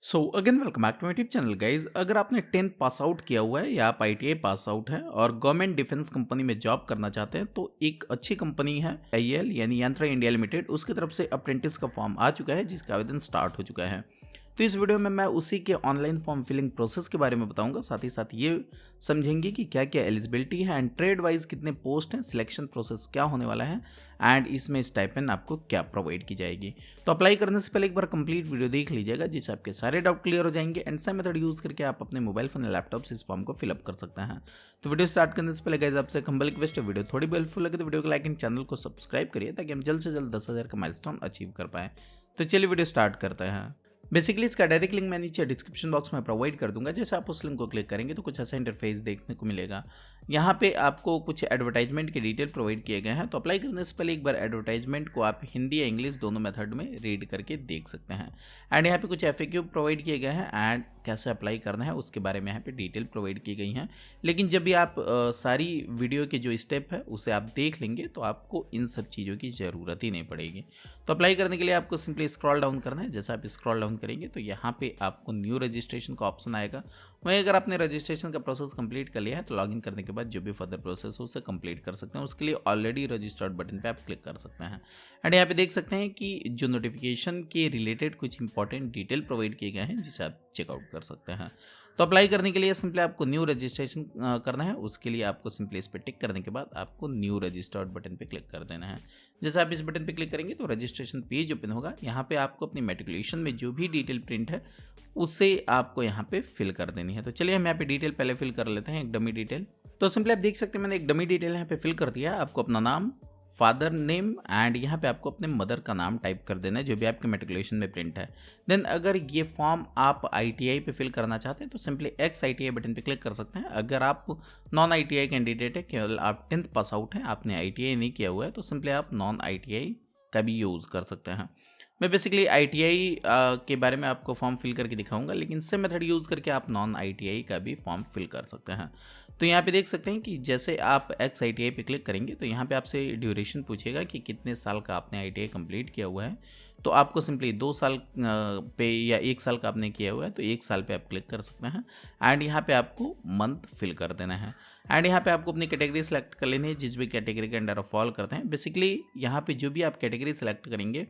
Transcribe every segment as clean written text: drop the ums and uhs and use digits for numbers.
So again welcome back to my YouTube channel guys. अगर आपने 10th pass out किया हुआ है या आप आईटीआई पास आउट है और गवर्नमेंट डिफेंस कंपनी में जॉब करना चाहते हैं तो एक अच्छी कंपनी है आईएल यानी यंत्रा इंडिया लिमिटेड, उसकी तरफ से अप्रेंटिस का फॉर्म आ चुका है जिसका आवेदन स्टार्ट हो चुका है। तो इस वीडियो में मैं उसी के ऑनलाइन फॉर्म फिलिंग प्रोसेस के बारे में बताऊंगा, साथ ही साथ ये समझेंगे कि क्या क्या एलिजिबिलिटी है एंड ट्रेड वाइज कितने पोस्ट हैं, सिलेक्शन प्रोसेस क्या होने वाला है एंड इसमें स्टाइपेंड आपको क्या प्रोवाइड की जाएगी। तो अप्लाई करने से पहले एक बार कंप्लीट वीडियो देख लीजिएगा जिससे आपके सारे डाउट क्लियर हो जाएंगे एंड सेम मेथड यूज करके आप अपने मोबाइल फोन या लैपटॉप से इस फॉर्म को फिलअप कर सकते हैं। तो वीडियो स्टार्ट करने से पहले गाइस आपसे एक हम्बल रिक्वेस्ट है, वीडियो थोड़ी भी हेल्पफुल लगे तो वीडियो को लाइक एंड चैनल को सब्सक्राइब करिए ताकि हम जल्द से जल्द 10,000 का माइलस्टोन अचीव कर पाए। तो चलिए वीडियो स्टार्ट करते हैं। बेसिकली इसका डायरेक्ट लिंक मैं नीचे डिस्क्रिप्शन बॉक्स में प्रोवाइड कर दूंगा। जैसे आप उस लिंक को क्लिक करेंगे तो कुछ ऐसा इंटरफेस देखने को मिलेगा। यहाँ पे आपको कुछ एडवर्टाइजमेंट के डिटेल प्रोवाइड किए गए हैं। तो अप्लाई करने से पहले एक बार एडवर्टाइजमेंट को आप हिंदी या इंग्लिश दोनों मेथड में रीड करके देख सकते हैं। एंड यहाँ पे कुछ एफएक्यू प्रोवाइड किए गए हैं एंड कैसे अप्लाई करना है उसके बारे में यहाँ पे डिटेल प्रोवाइड की गई हैं। लेकिन जब भी आप सारी वीडियो के जो स्टेप है उसे आप देख लेंगे तो आपको इन सब चीज़ों की ज़रूरत ही नहीं पड़ेगी। तो अप्लाई करने के लिए आपको सिंपली स्क्रॉल डाउन करना है। जैसे आप स्क्रॉल डाउन करेंगे तो यहाँ पे आपको न्यू रजिस्ट्रेशन का ऑप्शन आएगा। वहीं अगर आपने रजिस्ट्रेशन का प्रोसेस कंप्लीट कर लिया है तो लॉगिन करने के बाद जो भी फर्दर प्रोसेस हो उसे कंप्लीट कर सकते हैं। उसके लिए ऑलरेडी रजिस्टर्ड बटन पे आप क्लिक कर सकते हैं एंड यहाँ पे देख सकते हैं कि जो नोटिफिकेशन के रिलेटेड कुछ इंपॉर्टेंट डिटेल प्रोवाइड किए गए हैं जिसे आप चेकआउट कर सकते हैं। तो अप्लाई करने के लिए सिंपली आपको न्यू रजिस्ट्रेशन करना है। उसके लिए आपको सिंपली इस पर टिक करने के बाद आपको न्यू रजिस्टर्ड बटन पे क्लिक कर देना है। जैसे आप इस बटन पे क्लिक करेंगे तो रजिस्ट्रेशन पेज ओपन होगा। यहाँ पे आपको अपनी मैट्रिकुलेशन में जो भी डिटेल प्रिंट है उसे आपको यहाँ पे फिल कर देनी है। तो चलिए हम यहाँ पे डिटेल पहले फिल कर लेते हैं, एक डमी डिटेल। तो सिंपली आप देख सकते हैं मैंने एक डमी डिटेल यहाँ पे फिल कर दिया है। आपको अपना नाम, फादर नेम एंड यहाँ पे आपको अपने मदर का नाम टाइप कर देना है जो भी आपके मैट्रिकुलेशन में प्रिंट है। देन अगर ये फॉर्म आप आईटीआई पे फिल करना चाहते हैं तो सिंपली एक्स आईटीआई बटन पे क्लिक कर सकते हैं। अगर आप नॉन आईटीआई कैंडिडेट है, केवल आप 10th पास आउट हैं, आपने आईटीआई नहीं किया हुआ है तो सिंपली आप नॉन आईटीआई का भी यूज़ कर सकते हैं। मैं बेसिकली आईटीआई के बारे में आपको फॉर्म फिल करके दिखाऊंगा, लेकिन सेम मेथड यूज़ करके आप नॉन आईटीआई का भी फॉर्म फिल कर सकते हैं। तो यहाँ पे देख सकते हैं कि जैसे आप एक्स आईटीआई पे क्लिक करेंगे तो यहाँ पे आपसे ड्यूरेशन पूछेगा कि कितने साल का आपने आईटीआई कंप्लीट किया हुआ है। तो आपको सिंपली 2 साल पे या 1 साल का आपने किया हुआ है तो 1 साल पे आप क्लिक कर सकते हैं एंड यहाँ पे आपको मंथ फिल कर देना है। एंड यहाँ पे आपको अपनी कैटेगरी सेलेक्ट कर लेनी है जिस भी कैटेगरी के अंडर फॉल करते हैं। बेसिकली यहाँ पे जो भी आप कैटेगरी सेलेक्ट करेंगे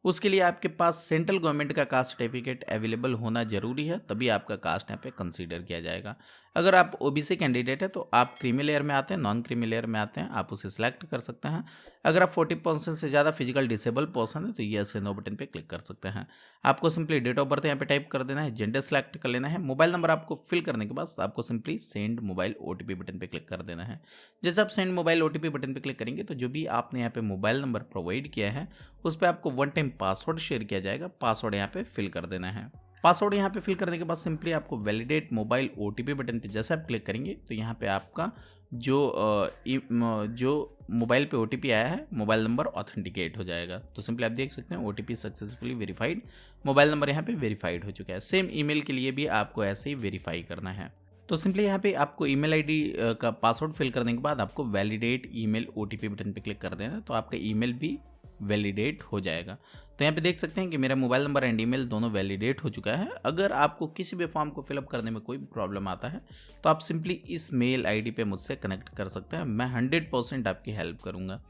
उसके लिए आपके पास सेंट्रल गवर्नमेंट का कास्ट सर्टिफिकेट अवेलेबल होना जरूरी है, तभी आपका कास्ट यहाँ पे कंसीडर किया जाएगा। अगर आप ओबीसी कैंडिडेट है तो आप क्रीमी लेयर में आते हैं, नॉन क्रीमी लेयर में आते हैं, आप उसे सिलेक्ट कर सकते हैं। अगर आप 40% से ज़्यादा फिजिकल डिसेबल पर्सन है तो यस या नो बटन पे क्लिक कर सकते हैं। आपको सिंपली डेट ऑफ बर्थ यहाँ पे टाइप कर देना है, जेंडर सेलेक्ट कर लेना है। मोबाइल नंबर आपको फिल करने के बाद आपको simply send mobile OTP button पे क्लिक कर देना है। जैसे आप सेंड मोबाइल ओटीपी बटन पे क्लिक करेंगे तो जो भी आपने यहाँ पे मोबाइल नंबर प्रोवाइड किया है उस पर आपको 1 टाइम पासवर्ड शेयर किया जाएगा। पासवर्ड यहाँ पे फिल कर देना है। पासवर्ड यहाँ पे फिल करने के बाद सिंपली आपको वैलिडेट मोबाइल ओटीपी बटन पे जैसे आप क्लिक करेंगे तो यहाँ पे आपका जो मोबाइल पे ओटीपी आया है मोबाइल नंबर ऑथेंटिकेट हो जाएगा। तो सिंपली आप देख सकते हैं OTP successfully verified, mobile number यहाँ पे वेरीफाइड हो चुका है। सेम ईमेल के लिए भी आपको ऐसे ही वेरीफाई करना है। तो सिंपली यहाँ पे आपको ईमेल आईडी का पासवर्ड फिल करने के बाद आपको वैलिडेट ईमेल ओटीपी बटन पे क्लिक कर देना तो आपका ईमेल भी वैलिडेट हो जाएगा। तो यहाँ पे देख सकते हैं कि मेरा मोबाइल नंबर एंड ईमेल दोनों वैलिडेट हो चुका है। अगर आपको किसी भी फॉर्म को फिलअप करने में कोई भी प्रॉब्लम आता है तो आप सिंपली इस मेल आईडी पे मुझसे कनेक्ट कर सकते हैं। मैं 100% आपकी हेल्प करूँगा।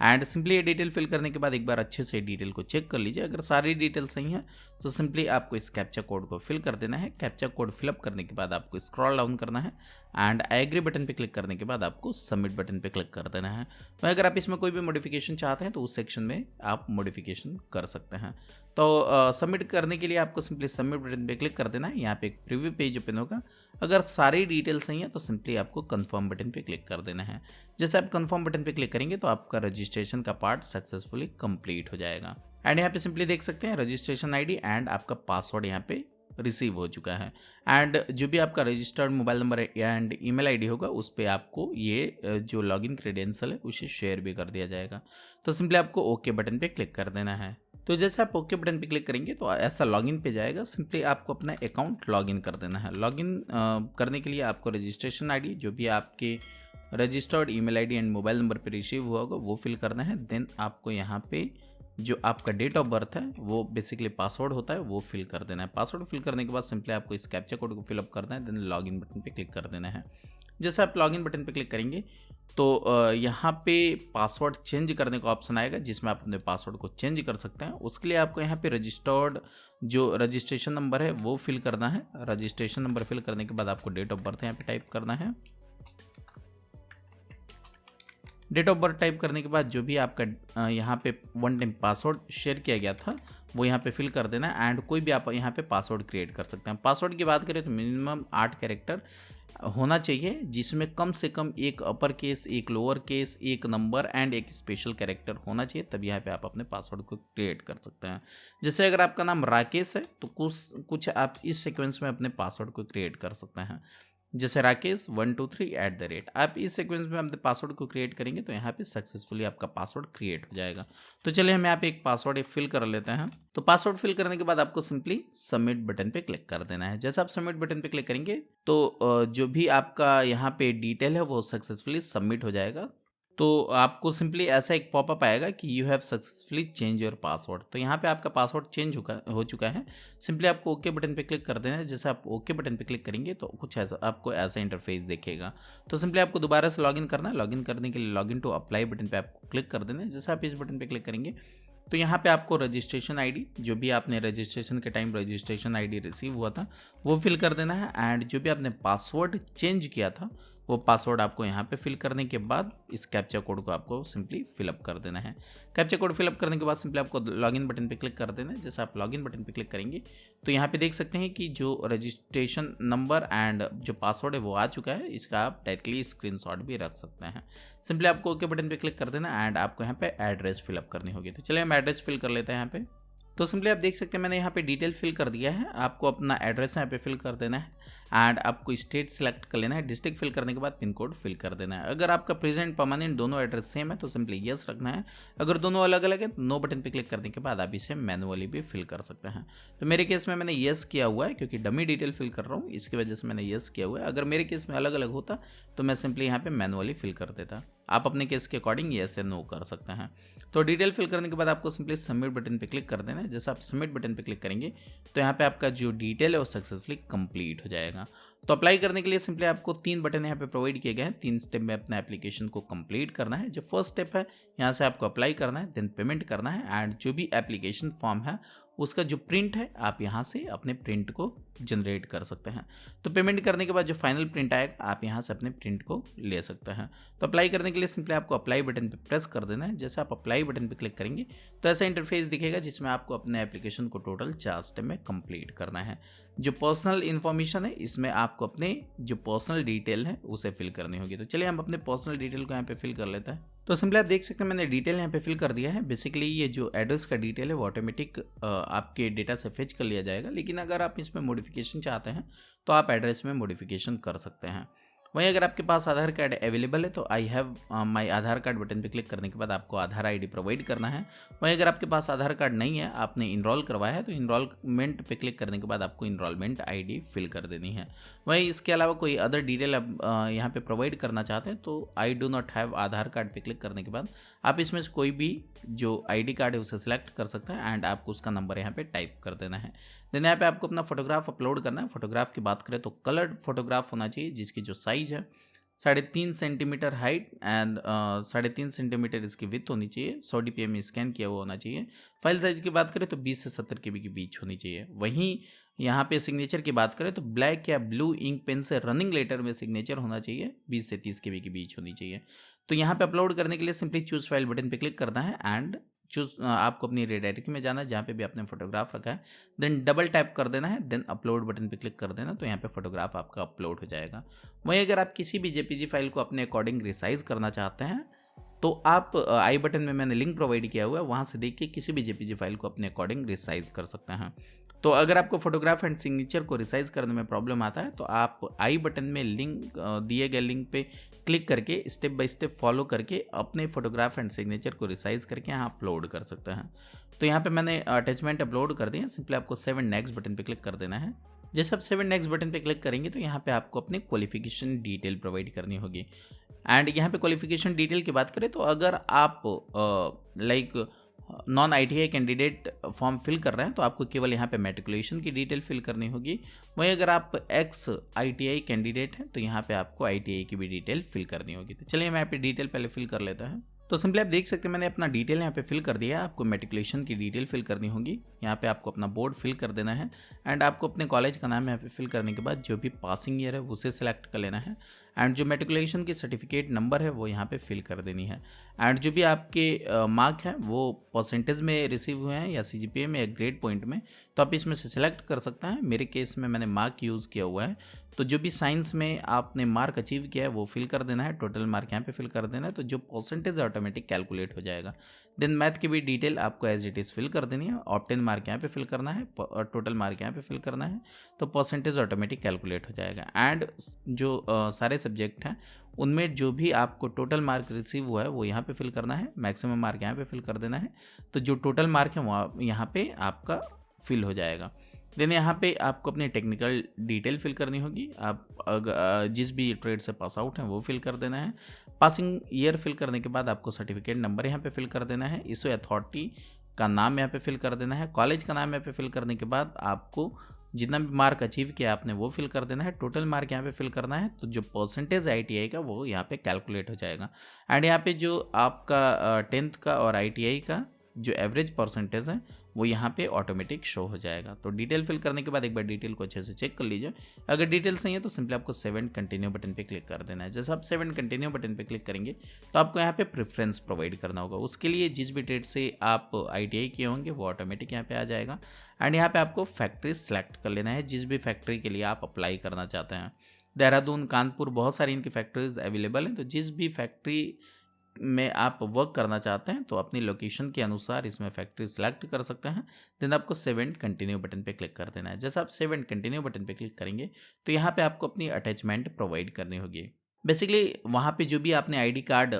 एंड सिंपली ये डिटेल फिल करने के बाद एक बार अच्छे से डिटेल को चेक कर लीजिए। अगर सारी डिटेल सही है तो सिंपली आपको इस कैप्चा कोड को फिल कर देना है। कैप्चा कोड फिलअप करने के बाद आपको स्क्रॉल डाउन करना है एंड आई एग्री बटन पे क्लिक करने के बाद आपको सबमिट बटन पे क्लिक कर देना है। तो अगर आप इसमें कोई भी मॉडिफिकेशन चाहते हैं तो उस सेक्शन में आप मॉडिफिकेशन कर सकते हैं। तो सबमिट करने के लिए आपको सिंपली सबमिट बटन पे क्लिक कर देना है। यहाँ पे एक प्रीव्यू पेज ओपन होगा। अगर सारी डिटेल सही है तो सिंपली आपको कंफर्म बटन पे क्लिक कर देना है। जैसे आप कंफर्म बटन पे क्लिक करेंगे तो आपका रजिस्ट्रेशन का पार्ट सक्सेसफुली कंप्लीट हो जाएगा। एंड यहाँ पे सिंपली देख सकते हैं रजिस्ट्रेशन आईडी एंड आपका पासवर्ड यहाँ पे रिसीव हो चुका है। एंड जो भी आपका registered mobile number and email ID होगा उस पर आपको ये जो लॉगिन क्रेडेंशियल है उसे शेयर भी कर दिया जाएगा। तो सिंपली आपको ओके बटन पे क्लिक कर देना है। तो जैसे आप ओके बटन पे क्लिक करेंगे तो ऐसा लॉगिन पे जाएगा। सिंपली आपको अपना अकाउंट लॉगिन कर देना है। लॉगिन करने के लिए आपको रजिस्ट्रेशन आईडी जो भी आपके registered email ID and mobile number पे रिसीव हुआ होगा वो फिल करना है। देन आपको यहाँ पे जो आपका डेट ऑफ बर्थ है वो बेसिकली पासवर्ड होता है वो फिल कर देना है। पासवर्ड फिल करने के बाद सिंपली आपको इस कैप्चा कोड को फिलअप करना है, देन लॉगिन बटन पे क्लिक कर देना है। जैसे आप लॉगिन बटन पे क्लिक करेंगे तो यहाँ पे पासवर्ड चेंज करने का ऑप्शन आएगा, जिसमें आप अपने पासवर्ड को चेंज कर सकते हैं। उसके लिए आपको यहाँ पे रजिस्टर्ड जो रजिस्ट्रेशन नंबर है वो फिल करना है। रजिस्ट्रेशन नंबर फिल करने के बाद आपको डेट ऑफ बर्थ यहाँ पे टाइप करना है। डेट ऑफ बर्थ टाइप करने के बाद जो भी आपका यहाँ पे वन टाइम पासवर्ड शेयर किया गया था वो यहाँ पे फिल कर देना है। एंड कोई भी आप यहाँ पे पासवर्ड क्रिएट कर सकते हैं। पासवर्ड की बात करें तो मिनिमम 8 कैरेक्टर होना चाहिए, जिसमें कम से कम एक अपर केस, एक लोअर केस, एक नंबर एंड एक स्पेशल कैरेक्टर होना चाहिए, तब यहाँ पे आप अपने पासवर्ड को क्रिएट कर सकते हैं। जैसे अगर आपका नाम राकेश है तो कुछ आप इस सीक्वेंस में अपने पासवर्ड को क्रिएट कर सकते हैं। जैसे राकेश 123 आप इस सीक्वेंस में अपने पासवर्ड को क्रिएट करेंगे तो यहाँ पे सक्सेसफुली आपका पासवर्ड क्रिएट हो जाएगा। तो चलिए हम यहाँ पे एक पासवर्ड फिल कर लेते हैं। तो पासवर्ड फिल करने के बाद आपको सिंपली सबमिट बटन पे क्लिक कर देना है। जैसे आप सबमिट बटन पे क्लिक करेंगे तो जो भी आपका यहाँ पे डिटेल है वो सक्सेसफुली सबमिट हो जाएगा। तो आपको सिंपली ऐसा एक पॉपअप आएगा कि you have successfully change your password. तो यहाँ पे आपका पासवर्ड चेंज हो चुका है। सिंपली आपको ओके बटन पे क्लिक कर देना है। जैसे आप ओके बटन पे क्लिक करेंगे तो कुछ ऐसा आपको ऐसा इंटरफेस दिखेगा। तो सिंपली आपको दोबारा से लॉगिन करना है। लॉगिन करने के लिए लॉगिन टू अप्लाई बटन पे आपको क्लिक कर देना है। जैसे आप इस बटन पे क्लिक करेंगे तो यहाँ पे आपको रजिस्ट्रेशन आईडी, जो भी आपने रजिस्ट्रेशन के टाइम रजिस्ट्रेशन आईडी रिसीव हुआ था वो फिल कर देना है। एंड जो भी आपने पासवर्ड चेंज किया था वो पासवर्ड आपको यहाँ पे फिल करने के बाद इस कैप्चा कोड को आपको सिंपली फिलअप कर देना है। कैप्चा कोड फिलअप करने के बाद सिंपली आपको लॉगिन बटन पे क्लिक कर देना है। जैसे आप लॉगिन बटन पे क्लिक करेंगे तो यहाँ पे देख सकते हैं कि जो रजिस्ट्रेशन नंबर एंड जो पासवर्ड है वो आ चुका है। इसका आप डायरेक्टली स्क्रीनशॉट भी रख सकते हैं। सिंपली आपको ओके बटन पे क्लिक कर देना एंड आपको यहाँ पे एड्रेस फिलअप करनी होगी। तो चलिए हम एड्रेस फिल कर लेते हैं यहाँ पे। तो सिंपली आप देख सकते हैं मैंने यहाँ पे डिटेल फिल कर दिया है। आपको अपना एड्रेस यहाँ पे फिल कर देना है एंड आपको स्टेट सिलेक्ट कर लेना है। डिस्ट्रिक्ट फिल करने के बाद पिन कोड फिल कर देना है। अगर आपका प्रेजेंट परमानेंट दोनों एड्रेस सेम है तो सिंपली यस रखना है। अगर दोनों अलग अलग है तो नो बटन पे क्लिक करने के बाद आप इसे मैनुअली भी फिल कर सकते हैं। तो मेरे केस में मैंने यस किया हुआ है क्योंकि डमी डिटेल फिल कर रहा हूँ, इसकी वजह से मैंने यस किया हुआ है। अगर मेरे केस में अलग अलग होता तो मैं सिंपली यहाँ पे मैनुअली फिल कर देता। आप अपने केस के अकॉर्डिंग यस या नो कर सकते हैं। तो डिटेल फिल करने के बाद आपको सिंपली सबमिट बटन पे क्लिक कर देना है। जैसे आप सबमिट बटन पे क्लिक करेंगे तो यहाँ पे आपका जो डिटेल है वो सक्सेसफुली कंप्लीट हो जाएगा। तो अप्लाई करने के लिए सिंपली आपको 3 बटन यहाँ पे प्रोवाइड किए गए हैं। 3 स्टेप में अपना एप्लीकेशन को कंप्लीट करना है। जो फर्स्ट स्टेप है यहाँ से आपको अप्लाई करना है, देन पेमेंट करना है एंड जो भी एप्लीकेशन फॉर्म है उसका जो प्रिंट है आप यहाँ से अपने प्रिंट को जनरेट कर सकते हैं। तो पेमेंट करने के बाद जो फाइनल प्रिंट आएगा आप यहाँ से अपने प्रिंट को ले सकते हैं। तो अप्लाई करने के लिए सिंपली आपको अप्लाई बटन पे प्रेस कर देना है। जैसे आप अप्लाई बटन पे क्लिक करेंगे तो ऐसा इंटरफेस दिखेगा जिसमें आपको अपने एप्लीकेशन को टोटल 4 स्टेप में कंप्लीट करना है। जो पर्सनल इन्फॉर्मेशन है इसमें आपको अपने जो पर्सनल डिटेल है उसे फिल करनी होगी। तो चलिए हम अपने पर्सनल डिटेल को यहाँ पे फिल कर लेते हैं। तो सिंपली आप देख सकते हैं मैंने डिटेल यहाँ पे फिल कर दिया है। बेसिकली ये जो एड्रेस का डिटेल है वो ऑटोमेटिक आपके डेटा से फेच कर लिया जाएगा, लेकिन अगर आप इसमें मॉडिफिकेशन चाहते हैं तो आप एड्रेस में मॉडिफिकेशन कर सकते हैं। वहीं अगर आपके पास आधार कार्ड अवेलेबल है तो I have my Aadhaar card button पे क्लिक करने के बाद आपको आधार आईडी प्रोवाइड करना है। वहीं अगर आपके पास आधार कार्ड नहीं है, आपने इनरोल करवाया है तो इनरोलमेंट पे क्लिक करने के बाद आपको इनरोलमेंट आईडी फिल कर देनी है। वहीं इसके अलावा कोई अदर डिटेल आप यहाँ पे प्रोवाइड करना चाहते हैं तो I do not have Aadhaar card पे क्लिक करने के बाद आप इसमें से कोई भी जो आईडी कार्ड है उसे सिलेक्ट कर सकते हैं एंड आपको उसका नंबर यहाँ पे टाइप कर देना है। देन यहाँ पे आपको अपना फोटोग्राफ अपलोड करना है। फोटोग्राफ की बात करें तो कलर्ड फोटोग्राफ होना चाहिए जिसकी जो साइज है 3.5 सेंटीमीटर हाइट एंड 3.5 सेंटीमीटर इसकी विड्थ होनी चाहिए। 100 DPI में स्कैन किया हुआ होना चाहिए। फाइल साइज की बात करें तो 20 से 70 KB के बीच होनी चाहिए। वहीं यहाँ पे सिग्नेचर की बात करें तो ब्लैक या ब्लू इंक पेन से रनिंग लेटर में सिग्नेचर होना चाहिए। 20 से 30 KB के बीच होनी चाहिए। तो यहाँ पे अपलोड करने के लिए सिंपली चूज फाइल बटन पे क्लिक करना है एंड आपको अपनी डायरेक्टरी में जाना है जहाँ पे भी आपने फोटोग्राफ रखा है, देन डबल टैप कर देना है, देन अपलोड बटन पे क्लिक कर देना तो यहाँ पे फोटोग्राफ आपका अपलोड हो जाएगा। वहीं अगर आप किसी भी JPG फाइल को अपने अकॉर्डिंग रिसाइज करना चाहते हैं तो आप आई बटन में मैंने लिंक प्रोवाइड किया हुआ है, वहाँ से देख के किसी भी JPG फाइल को अपने अकॉर्डिंग रिसाइज कर सकते हैं। तो अगर आपको फोटोग्राफ एंड सिग्नेचर को रिसाइज करने में प्रॉब्लम आता है तो आप आई बटन में लिंक दिए गए लिंक पे क्लिक करके स्टेप बाय स्टेप फॉलो करके अपने फोटोग्राफ एंड सिग्नेचर को रिसाइज करके यहाँ अपलोड कर सकते हैं। तो यहाँ पे मैंने अटैचमेंट अपलोड कर दिया। सिंपली आपको 7 नेक्स्ट बटन पे क्लिक कर देना है। जैसे आप 7 नेक्स्ट बटन पे क्लिक करेंगे तो यहाँ पे आपको अपने क्वालिफिकेशन डिटेल प्रोवाइड करनी होगी। एंड यहाँ पे क्वालिफिकेशन डिटेल की बात करें तो अगर आप non ITI candidate form fill कर रहे हैं तो आपको केवल यहाँ पे मैट्रिकुलेशन की डिटेल फिल करनी होगी। वहीं अगर आप एक्स ITI कैंडिडेट हैं तो यहाँ पे आपको ITI की भी डिटेल फिल करनी होगी। तो चलिए मैं यहाँ पे डिटेल पहले फिल कर लेता हूँ। तो सिंपली आप देख सकते हैं मैंने अपना डिटेल यहाँ पे फिल कर दिया है। आपको मैट्रिकुलेशन की डिटेल फिल करनी होगी, यहाँ पे आपको अपना बोर्ड फिल कर देना है एंड आपको अपने कॉलेज का नाम यहाँ पे फिल करने के बाद जो भी पासिंग ईयर है उसे सिलेक्ट कर लेना है एंड जो मैट्रिकुलेशन की सर्टिफिकेट नंबर है वो यहाँ पे फिल कर देनी है एंड जो भी आपके मार्क हैं वो परसेंटेज में रिसीव हुए हैं या CGPA में या ग्रेड पॉइंट में, तो आप इसमें से सिलेक्ट कर सकते हैं। मेरे केस में मैंने मार्क यूज़ किया हुआ है, तो जो भी साइंस में आपने मार्क अचीव किया है वो फिल कर देना है, टोटल मार्क यहाँ पे फिल कर देना है, तो जो परसेंटेज ऑटोमेटिक कैलकुलेट हो जाएगा। देन मैथ की भी डिटेल आपको एज इट इज़ फिल कर देनी है, ऑप्टेन मार्क यहाँ पे फिल करना है और टोटल मार्क यहाँ पे फिल करना है, तो परसेंटेज ऑटोमेटिक कैलकुलेट हो जाएगा। एंड जो सारे सब्जेक्ट हैं उनमें जो भी आपको टोटल मार्क रिसीव हुआ है वो यहाँ पे फिल करना है, मैक्सिमम मार्क यहाँ पे फिल कर देना है, तो जो टोटल मार्क है वो यहाँ पे आपका फिल हो जाएगा। देन यहाँ पे आपको अपनी टेक्निकल डिटेल फिल करनी होगी। आप जिस भी ट्रेड से पास आउट हैं वो फिल कर देना है। पासिंग ईयर फिल करने के बाद आपको सर्टिफिकेट नंबर यहाँ पे फिल कर देना है। इशू अथॉरिटी का नाम यहाँ पे फिल कर देना है। कॉलेज का नाम यहाँ पे फिल करने के बाद आपको जितना भी मार्क अचीव किया आपने वो फिल कर देना है, टोटल मार्क यहाँ पे फिल करना है, तो जो परसेंटेज ITI का वो यहाँ पे कैलकुलेट हो जाएगा। एंड यहाँ पे जो आपका 10th का और ITI का जो एवरेज परसेंटेज है वो यहाँ पे ऑटोमेटिक शो हो जाएगा। तो डिटेल फिल करने के बाद एक बार डिटेल को अच्छे से चेक कर लीजिए। अगर डिटेल सही है तो सिंपली आपको 7 कंटिन्यू बटन पे क्लिक कर देना है। जैसे आप 7 कंटिन्यू बटन पे क्लिक करेंगे तो आपको यहाँ पे प्रेफरेंस प्रोवाइड करना होगा। उसके लिए जिस भी ट्रेड से आप ITI किए होंगे वो ऑटोमेटिक यहाँ पे आ जाएगा एंड यहाँ पे आपको फैक्ट्री सेलेक्ट कर लेना है जिस भी फैक्ट्री के लिए आप अप्लाई करना चाहते हैं। देहरादून, कानपुर, बहुत सारी इनकी फैक्ट्रीज अवेलेबल हैं, तो जिस भी फैक्ट्री में आप वर्क करना चाहते हैं तो अपनी लोकेशन के अनुसार इसमें फैक्ट्री सेलेक्ट कर सकते हैं। देन आपको 7 कंटिन्यू बटन पे क्लिक कर देना है। जैसे आप 7 कंटिन्यू बटन पे क्लिक करेंगे तो यहाँ पे आपको अपनी अटैचमेंट प्रोवाइड करनी होगी। बेसिकली वहाँ पे जो भी आपने ID कार्ड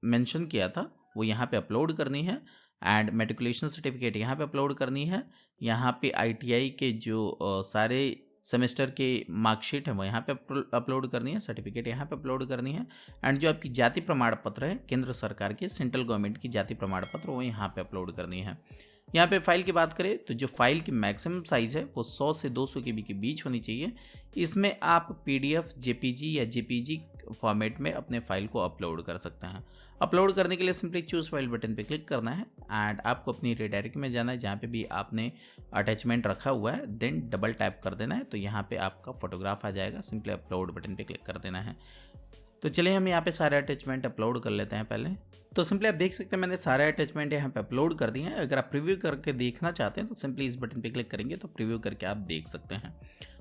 मेंशन किया था वो यहाँ पे अपलोड करनी है एंड मैट्रिकुलेशन सर्टिफिकेट यहाँ पे अपलोड करनी है। यहाँ पे ITI के जो सारे सेमेस्टर के मार्कशीट है वो यहाँ पे अपलोड करनी है, सर्टिफिकेट यहाँ पे अपलोड करनी है एंड जो आपकी जाति प्रमाण पत्र है केंद्र सरकार की, सेंट्रल गवर्नमेंट की जाति प्रमाण पत्र, वो यहाँ पे अपलोड करनी है। यहाँ पे फाइल की बात करें तो जो फाइल की मैक्सिमम साइज़ है वो 100 से 200 KB के बीच होनी चाहिए। इसमें आप PDF, JPG या JPG फॉर्मेट में अपने फाइल को अपलोड कर सकते हैं। अपलोड करने के लिए सिंपली चूज फाइल बटन पे क्लिक करना है एंड आपको अपनी रीडायरेक्ट में जाना है जहाँ पे भी आपने अटैचमेंट रखा हुआ है, देन डबल टैप कर देना है तो यहाँ पे आपका फोटोग्राफ आ जाएगा। सिंपली अपलोड बटन पे क्लिक कर देना है। तो चलिए हम यहाँ पे सारे अटैचमेंट अपलोड कर लेते हैं पहले। तो सिंपली आप देख सकते हैं मैंने सारे अटैचमेंट यहाँ पे अपलोड कर दिए हैं। अगर आप प्रीव्यू करके देखना चाहते हैं तो सिंपली इस बटन पे क्लिक करेंगे तो प्रीव्यू करके आप देख सकते हैं।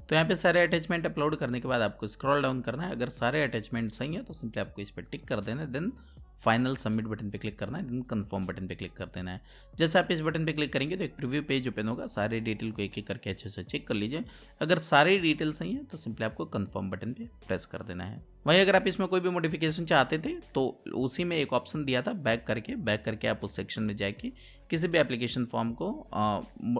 तो यहाँ पे सारे अटैचमेंट अपलोड करने के बाद आपको स्क्रॉल डाउन करना है। अगर सारे अटैचमेंट सही है तो सिंपली आपको इस पर टिक कर देना है, देन फाइनल सबमिट बटन पे क्लिक करना है, देन कंफर्म बटन पे क्लिक कर देना है। जैसे आप इस बटन पे क्लिक करेंगे तो एक प्रीव्यू पेज ओपन होगा। सारे डिटेल को एक एक करके अच्छे से चेक कर लीजिए। अगर सारी डिटेल सही है तो सिंपली आपको कंफर्म बटन पे प्रेस कर देना है। वहीं अगर आप इसमें कोई भी मॉडिफिकेशन चाहते थे तो उसी में एक ऑप्शन दिया था बैक करके आप उस सेक्शन में जाके किसी भी एप्लीकेशन फॉर्म को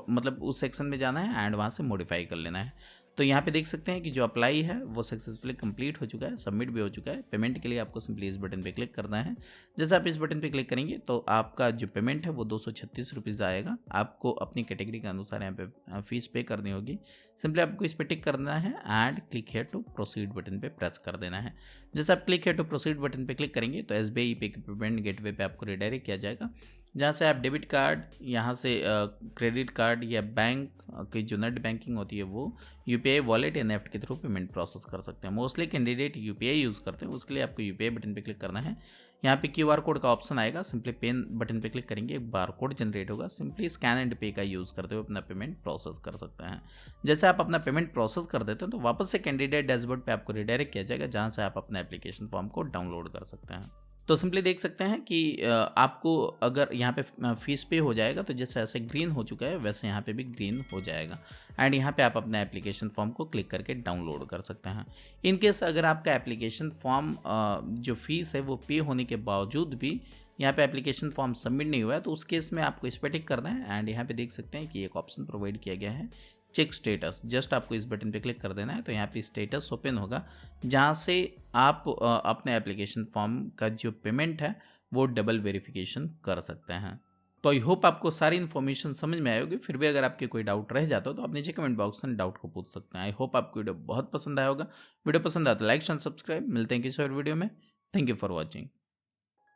मतलब उस सेक्शन में जाना है एंड वहाँ से मॉडिफाई कर लेना है। तो यहाँ पे देख सकते हैं कि जो अप्लाई है वो सक्सेसफुली कंप्लीट हो चुका है, सबमिट भी हो चुका है। पेमेंट के लिए आपको सिंपली इस बटन पे क्लिक करना है। जैसे आप इस बटन पे क्लिक करेंगे तो आपका जो पेमेंट है वो 236 रुपीज़ आएगा। आपको अपनी कैटेगरी के अनुसार यहाँ पे फीस पे करनी होगी। सिंपली आपको इस पर टिक करना है and click here to proceed button पे प्रेस कर देना है। जैसे आप click here to proceed button पे क्लिक करेंगे तो SBI पे पेमेंट गेटवे पे आपको रिडायरेक्ट किया जाएगा, जहाँ से आप डेबिट कार्ड, यहाँ से क्रेडिट कार्ड या बैंक की जो नेट बैंकिंग होती है वो UPI वॉलेट या नेफ्ट के थ्रू पेमेंट प्रोसेस कर सकते हैं। मोस्टली कैंडिडेट UPI यूज़ करते हैं, उसके लिए आपको UPI बटन पे क्लिक करना है। यहाँ पे QR कोड का ऑप्शन आएगा, सिंपली पेन बटन पे क्लिक करेंगे, एक बार कोड जनरेट होगा। सिंपली स्कैन एंड पे का यूज़ करते हुए अपना पेमेंट प्रोसेस कर सकते हैं। जैसे आप अपना पेमेंट प्रोसेस कर देते हैं तो वापस से कैंडिडेट डैशबोर्ड पे आपको रिडायरेक्ट किया जाएगा, जहाँ से आप अपना एप्लीकेशन फॉर्म को डाउनलोड कर सकते हैं। तो सिंपली देख सकते हैं कि आपको अगर यहाँ पे फीस पे हो जाएगा तो जैसे ऐसे ग्रीन हो चुका है वैसे यहाँ पे भी ग्रीन हो जाएगा एंड यहाँ पे आप अपना एप्लीकेशन फॉर्म को क्लिक करके डाउनलोड कर सकते हैं। इन केस अगर आपका एप्लीकेशन फॉर्म जो फीस है वो पे होने के बावजूद भी यहाँ पे एप्लीकेशन फॉर्म सबमिट नहीं हुआ है तो उस केस में आपको इस पर टिक करना है एंड यहाँ पे देख सकते हैं कि एक ऑप्शन प्रोवाइड किया गया है चेक स्टेटस। जस्ट आपको इस बटन पे क्लिक कर देना है तो यहाँ पे स्टेटस ओपन होगा, जहाँ से आप अपने एप्लीकेशन फॉर्म का जो पेमेंट है वो डबल वेरिफिकेशन कर सकते हैं। तो आई होप आपको सारी इन्फॉर्मेशन समझ में आई होगी। फिर भी अगर आपके कोई डाउट रह जाता हो तो आप नीचे कमेंट बॉक्स में डाउट को पूछ सकते हैं। आई होप आपको वीडियो बहुत पसंद आया होगा। वीडियो पसंद आया तो लाइक एंड सब्सक्राइब। मिलते हैं किसी और वीडियो में। Thank you for watching.